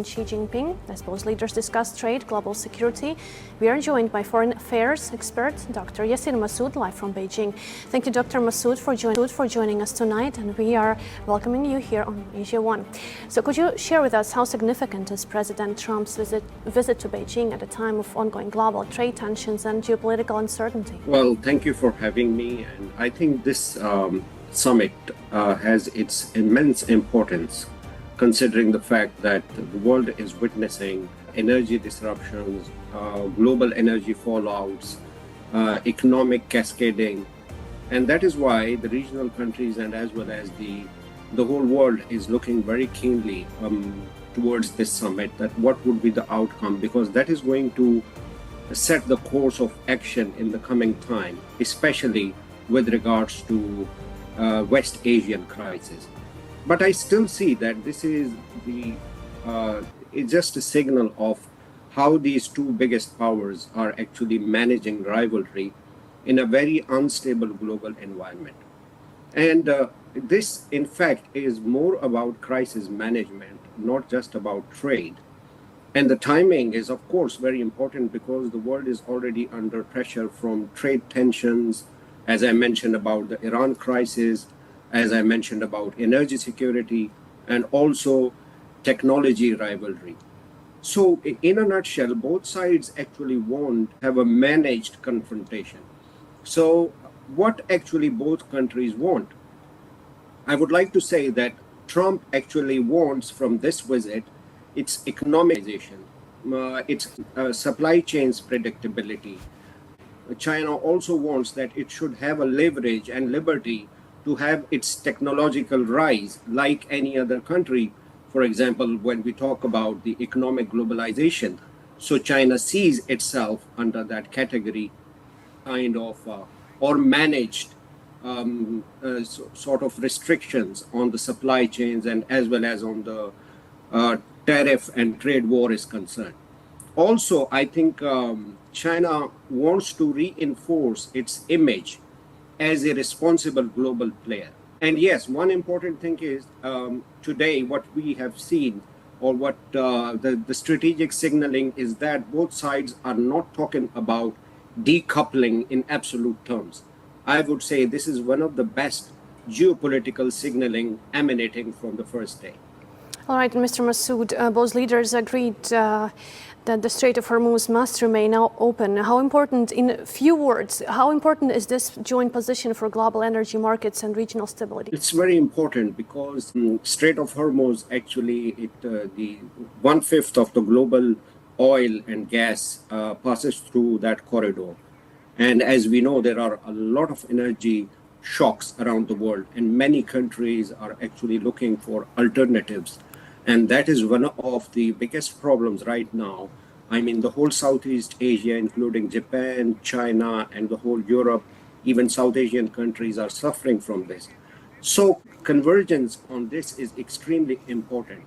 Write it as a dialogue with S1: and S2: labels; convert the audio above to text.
S1: Xi Jinping. As both leaders discuss trade, global security, we are joined by foreign affairs expert Dr. Yassin Massoud, live from Beijing. Thank you, Dr. Massoud, for joining us tonight, and we are welcoming you here on Asia One. So could you share with us how significant is President Trump's visit to Beijing at a time of ongoing global trade tensions and geopolitical uncertainty?
S2: Well, thank you for having me. And I think this summit has its immense importance, considering the fact that the world is witnessing energy disruptions, global energy fallouts, economic cascading. And that is why the regional countries and as well as the whole world is looking very keenly towards this summit, that what would be the outcome, because that is going to set the course of action in the coming time, especially with regards to West Asian crisis. But I still see that this is it's just a signal of how these two biggest powers are actually managing rivalry in a very unstable global environment. And this, in fact, is more about crisis management, not just about trade. And the timing is, of course, very important because the world is already under pressure from trade tensions, as I mentioned about the Iran crisis, as I mentioned about energy security, and also technology rivalry. So in a nutshell, both sides actually want to have a managed confrontation. So what actually both countries want? I would like to say that Trump actually wants from this visit its economization, its supply chains predictability. China also wants that it should have a leverage and liberty to have its technological rise like any other country. For example, when we talk about the economic globalization, so China sees itself under that category, kind of or managed sort of restrictions on the supply chains and as well as on the tariff and trade war is concerned. Also, I think China wants to reinforce its image as a responsible global player. And yes, one important thing is today what we have seen, or what the strategic signaling is, that both sides are not talking about decoupling in absolute terms. I would say this is one of the best geopolitical signaling emanating from the first day.
S1: All right, Mr. Massoud, both leaders agreed that the Strait of Hormuz must remain now open. How important, in few words, how important is this joint position for global energy markets and regional stability?
S2: It's very important because Strait of Hormuz actually, the 1/5 of the global oil and gas passes through that corridor. And as we know, there are a lot of energy shocks around the world, and many countries are actually looking for alternatives. And that is one of the biggest problems right now. I mean, the whole Southeast Asia, including Japan, China, and the whole Europe, even South Asian countries are suffering from this. So convergence on this is extremely important.